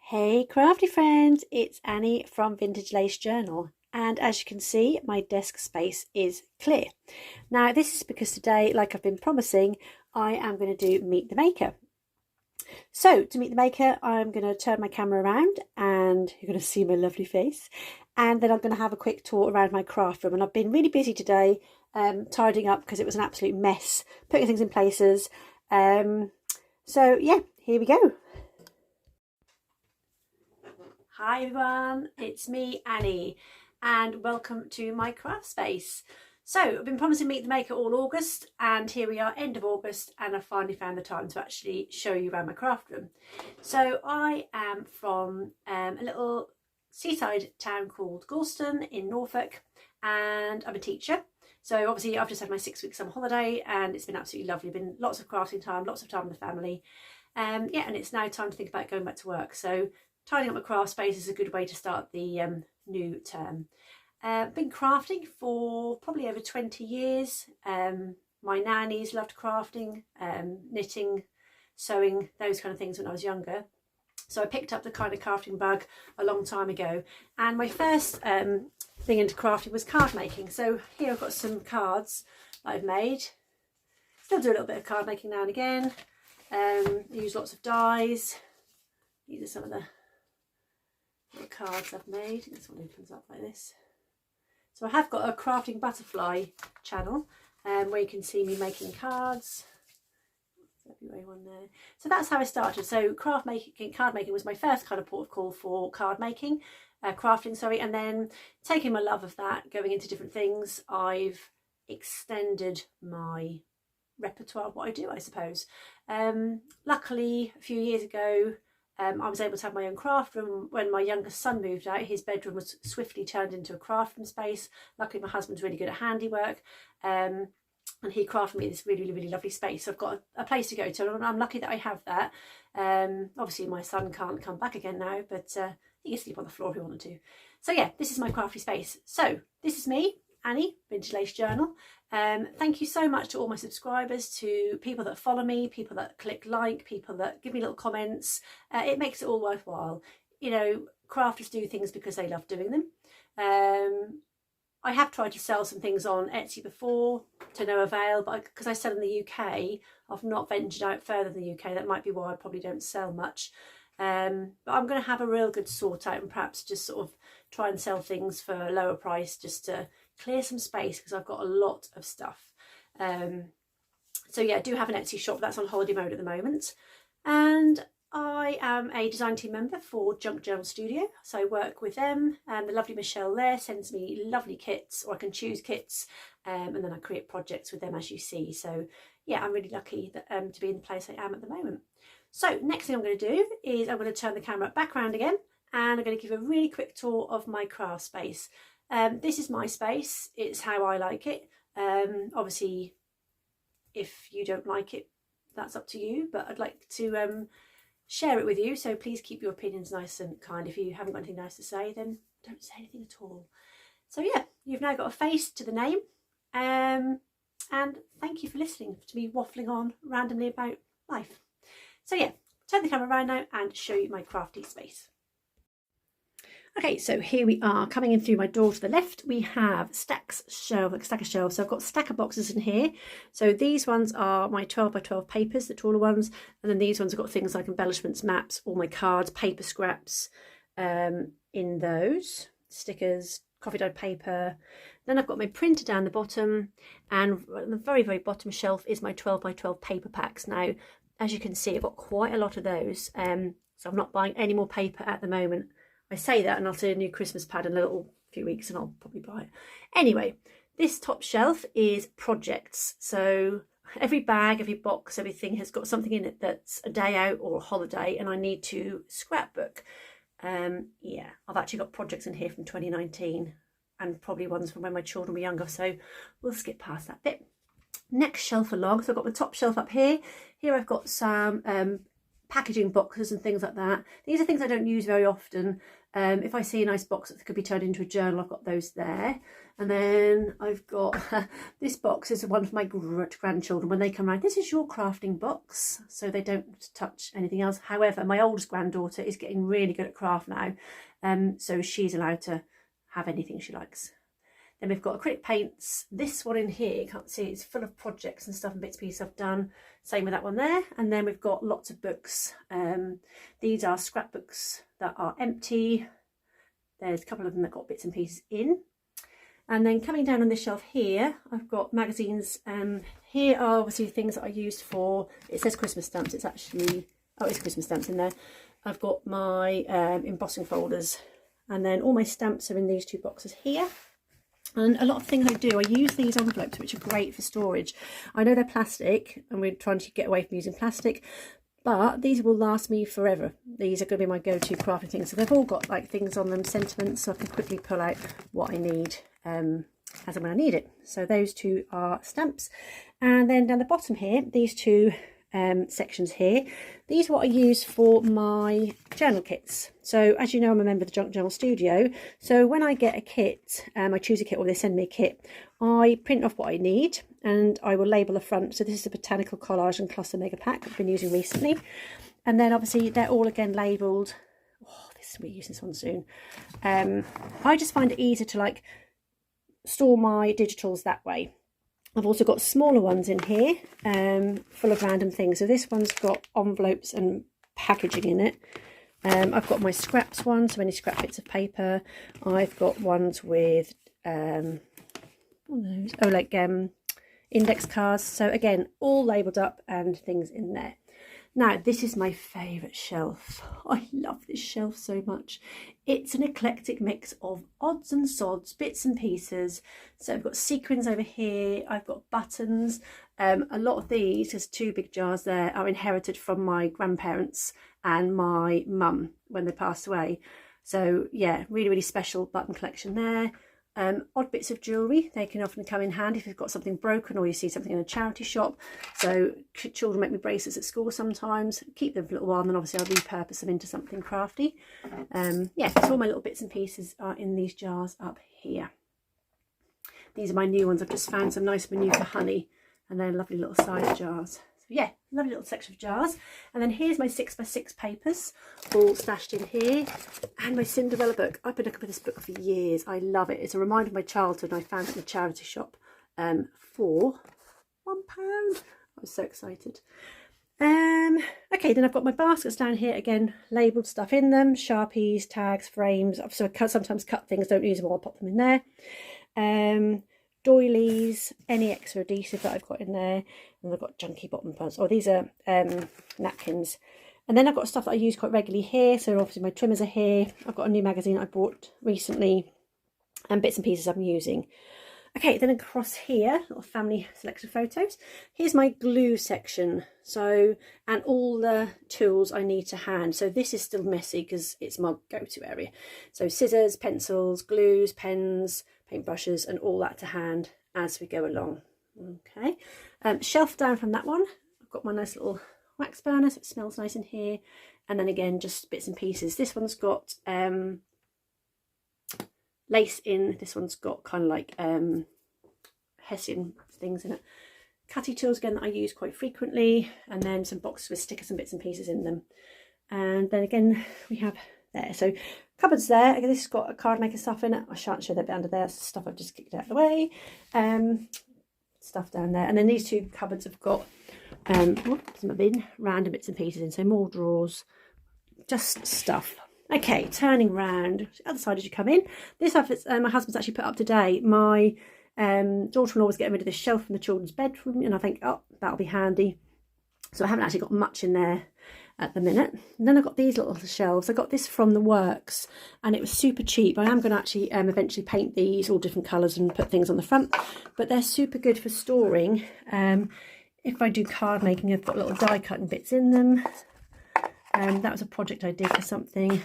Hey crafty friends, it's Annie from Vintage Lace Journal, and as you can see my desk space is clear. Now this is because today, like I've been promising, I am going to do Meet the Maker. So to Meet the Maker I'm going to turn my camera around and you're going to see my lovely face, and then I'm going to have a quick tour around my craft room. And I've been really busy today tidying up because it was an absolute mess, putting things in places. So yeah, here we go. Hi everyone, it's me Annie and welcome to my craft space. So I've been promising Meet the Maker all August, and here we are end of August, and I finally found the time to actually show you around my craft room. So I am from a little seaside town called Gorleston in Norfolk, and I'm a teacher. So obviously I've just had my 6 weeks summer holiday and it's been absolutely lovely. Been lots of crafting time, lots of time with the family. Yeah, and it's now time to think about going back to work. So tidying up my craft space is a good way to start the new term. Been crafting for probably over 20 years. My nannies loved crafting, knitting, sewing, those kind of things when I was younger. So I picked up the kind of crafting bug a long time ago. And my first thing into crafting was card making. So here I've got some cards that I've made. Still do a little bit of card making now and again. I use lots of dies. These are some of the little cards I've made. This one opens up like this. So I have got a crafting butterfly channel where you can see me making cards. February one there. So that's how I started. So card making was my first kind of port of call for card making, crafting, sorry, and then taking my love of that, going into different things, I've extended my repertoire of what I do, I suppose. Luckily a few years ago I was able to have my own craft room. When my youngest son moved out, his bedroom was swiftly turned into a craft room space. Luckily my husband's really good at handiwork, and he crafted me this really, really lovely space. So I've got a place to go to, and I'm lucky that I have that. Obviously my son can't come back again now, but he can sleep on the floor if he wanted to. So yeah, this is my crafty space. So this is me, Annie, Vintage Lace Journal. Thank you so much to all my subscribers, to people that follow me, people that click like, people that give me little comments. It makes it all worthwhile. You know, crafters do things because they love doing them. I have tried to sell some things on Etsy before, to no avail, but because I sell in the UK, I've not ventured out further than the UK. That might be why I probably don't sell much. But I'm going to have a real good sort out and perhaps just sort of try and sell things for a lower price just to clear some space, because I've got a lot of stuff. So yeah, I do have an Etsy shop that's on holiday mode at the moment, and I am a design team member for Junk Journal Studio, so I work with them, and the lovely Michelle there sends me lovely kits, or I can choose kits, and then I create projects with them, as you see. So yeah, I'm really lucky that, to be in the place I am at the moment. So next thing I'm going to do is I'm going to turn the camera back around again, and I'm going to give a really quick tour of my craft space. This is my space, it's how I like it. Obviously if you don't like it, that's up to you, but I'd like to share it with you, so please keep your opinions nice and kind. If you haven't got anything nice to say, then don't say anything at all. So yeah, you've now got a face to the name, and thank you for listening to me waffling on randomly about life. So yeah, turn the camera around now and show you my crafty space. Okay, so here we are, coming in through my door to the left, we have a stack of shelves. So I've got a stack of boxes in here. So these ones are my 12 by 12 papers, the taller ones. And then these ones have got things like embellishments, maps, all my cards, paper scraps in those, stickers, coffee dyed paper. Then I've got my printer down the bottom, and at the very, very bottom shelf is my 12 by 12 paper packs. Now, as you can see, I've got quite a lot of those. So I'm not buying any more paper at the moment. I say that and I'll see a new Christmas pad in a little few weeks and I'll probably buy it. Anyway, this top shelf is projects. So every bag, every box, everything has got something in it that's a day out or a holiday, and I need to scrapbook. Yeah, I've actually got projects in here from 2019 and probably ones from when my children were younger, so we'll skip past that bit. Next shelf along, so I've got the top shelf up here. Here I've got some packaging boxes and things like that. These are things I don't use very often. If I see a nice box that could be turned into a journal, I've got those there. And then I've got this box is one for my grandchildren. When they come around, this is your crafting box, so they don't touch anything else. However, my oldest granddaughter is getting really good at craft now, so she's allowed to have anything she likes. Then we've got acrylic paints. This one in here, you can't see, it's full of projects and stuff and bits and pieces I've done. Same with that one there. And then we've got lots of books. These are scrapbooks that are empty. There's a couple of them that got bits and pieces in. And then coming down on this shelf here, I've got magazines. Here are obviously things that I used for, it says Christmas stamps. It's actually, oh, it's Christmas stamps in there. I've got my embossing folders. And then all my stamps are in these two boxes here. And a lot of things I do, I use these envelopes, which are great for storage. I know they're plastic, and we're trying to get away from using plastic, but these will last me forever. These are going to be my go-to crafting things. So they've all got like things on them, sentiments, so I can quickly pull out what I need as and when I need it. So those two are stamps. And then down the bottom here, these two sections here, these are what I use for my journal kits. So as you know, I'm a member of the Junk Journal Studio, so when I get a kit, I choose a kit or they send me a kit, I print off what I need and I will label the front. So this is a botanical collage and cluster mega pack I've been using recently, and then obviously they're all again labelled. Oh, we're using this one soon. I just find it easier to like store my digitals that way. I've also got smaller ones in here, full of random things. So this one's got envelopes and packaging in it. I've got my scraps one, so any scrap bits of paper. I've got ones with, index cards. So again, all labelled up and things in there. Now, this is my favourite shelf. I love this shelf so much. It's an eclectic mix of odds and sods, bits and pieces. So I've got sequins over here. I've got buttons. A lot of these, there's two big jars there, are inherited from my grandparents and my mum when they passed away. So yeah, really, really special button collection there. Odd bits of jewellery, they can often come in handy if you've got something broken or you see something in a charity shop. So children make me bracelets at school sometimes, keep them for a little while, and then obviously I'll repurpose them into something crafty. Yeah, so all my little bits and pieces are in these jars up here. These are my new ones. I've just found some nice Manuka honey, and they're lovely little size jars. So yeah, lovely little section of jars. And then here's my 6x6 papers all stashed in here, and my Cinderella book. I've been looking for this book for years. I love it. It's a reminder of my childhood, and I found it in a charity shop for £1. I was so excited. Okay, then I've got my baskets down here, again labelled stuff in them, Sharpies, tags, frames. So I sometimes cut things, don't use them all, I pop them in there. Doilies, any extra adhesive that I've got in there, and I've got junky bottom pads. Oh, these are napkins. And then I've got stuff that I use quite regularly here, so obviously my trimmers are here. I've got a new magazine I bought recently, and bits and pieces I'm using. Okay, then across here, little family selection photos. Here's my glue section, so, and all the tools I need to hand. So this is still messy because it's my go-to area. So scissors, pencils, glues, pens, paintbrushes, and all that to hand as we go along. Okay, shelf down from that one, I've got my nice little wax burner, so it smells nice in here. And then again, just bits and pieces. This one's got lace in, this one's got kind of like Hessian things in it. Cutty tools again that I use quite frequently, and then some boxes with stickers and bits and pieces in them. And then again we have there, so cupboards there. Again, this has got a card maker stuff in it. I shan't show that bit under there, it's stuff I've just kicked out of the way. Stuff down there, and then these two cupboards have got what's in my bin, random bits and pieces in, so more drawers, just stuff. Okay, turning round, other side as you come in. This stuff is my husband's actually put up today. My daughter-in-law was getting rid of this shelf from the children's bedroom, and I think, oh, that'll be handy. So I haven't actually got much in there at the minute. And then I've got these little shelves. I got this from the works, and it was super cheap. I am going to actually eventually paint these all different colours and put things on the front, but they're super good for storing. If I do card making, I've got little die cutting bits in them. That was a project I did for something.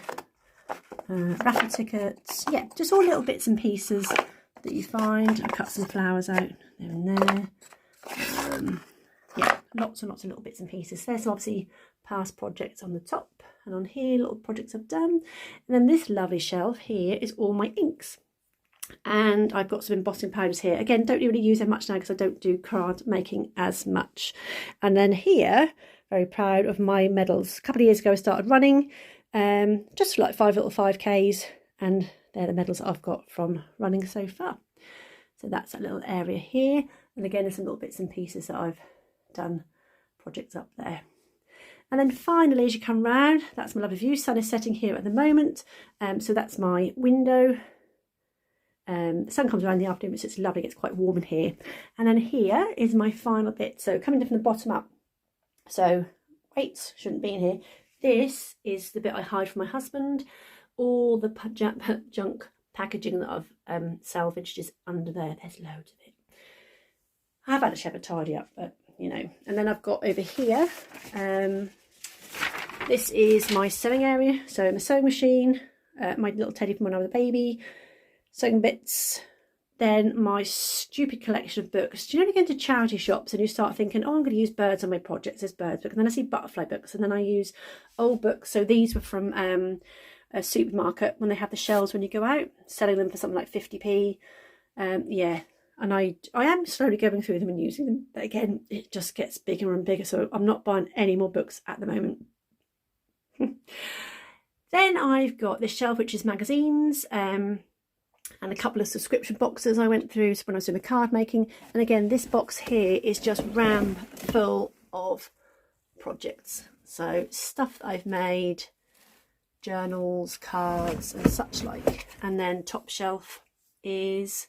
Raffle tickets, yeah, just all little bits and pieces that you find. I cut some flowers out there and there. Yeah, lots and lots of little bits and pieces. There's obviously past projects on the top, and on here little projects I've done. And then this lovely shelf here is all my inks. And I've got some embossing powders here. Again, don't really use them much now because I don't do card making as much. And then here, very proud of my medals. A couple of years ago I started running, just like 5 little 5Ks, and they're the medals that I've got from running so far. So that's that little area here. And again, there's some little bits and pieces that I've done projects up there. And then finally, as you come round, that's my lovely view. Sun is setting here at the moment. So that's my window. The sun comes around in the afternoon, so it's lovely, it's quite warm in here. And then here is my final bit. So coming from the bottom up, so weights shouldn't be in here. This is the bit I hide from my husband. All the junk packaging that I've salvaged is under there. There's loads of it. I have actually had a tidy up, but you know. And then I've got over here, this is my sewing area. So my sewing machine, my little teddy from when I was a baby, sewing bits, then my stupid collection of books. Do you know when you go into charity shops and you start thinking, oh, I'm going to use birds on my projects, there's birds book, and then I see butterfly books, and then I use old books. So these were from a supermarket when they have the shelves when you go out, selling them for something like 50p. Yeah, and I am slowly going through them and using them, but again, it just gets bigger and bigger, so I'm not buying any more books at the moment. Then I've got this shelf which is magazines, and a couple of subscription boxes I went through when I was doing the card making. And again, this box here is just ram full of projects. So stuff that I've made, journals, cards and such like. And then top shelf is,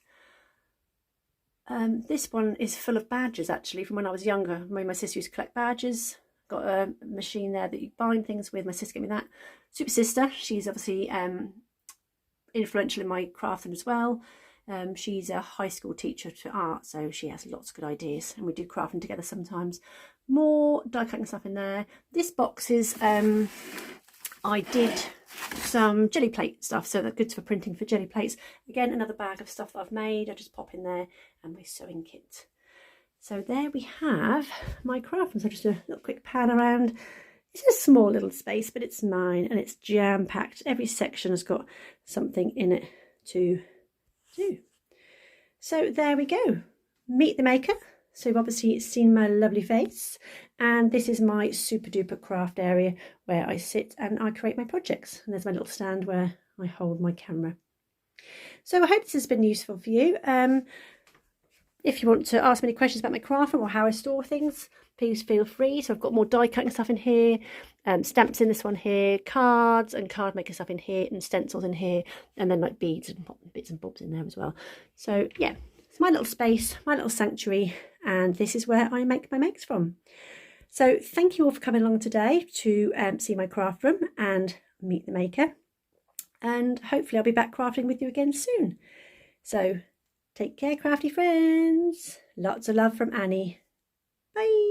this one is full of badges actually from when I was younger. My sister used to collect badges. Got a machine there that you bind things with. My sister gave me that. Super sister, she's obviously influential in my craft room as well. She's a high school teacher to art, so she has lots of good ideas, and we do crafting together sometimes. More die cutting stuff in there. This box is I did some jelly plate stuff, so that's good for printing for jelly plates. Again, another bag of stuff that I've made. I just pop in there, and my sewing kit. So there we have my craft room. So just a little quick pan around. It's a small little space, but it's mine, and it's jam-packed. Every section has got something in it to do. So there we go. Meet the maker. So you've obviously seen my lovely face. And this is my super duper craft area where I sit and I create my projects. And there's my little stand where I hold my camera. So I hope this has been useful for you. If you want to ask me any questions about my craft room or how I store things, please feel free. So I've got more die cutting stuff in here, stamps in this one here, cards and card making stuff in here, and stencils in here, and then like beads and bits and bobs in there as well. So yeah, it's my little space, my little sanctuary, and this is where I make my makes from. So thank you all for coming along today to see my craft room and meet the maker, and hopefully I'll be back crafting with you again soon. So take care, crafty friends. Lots of love from Annie. Bye.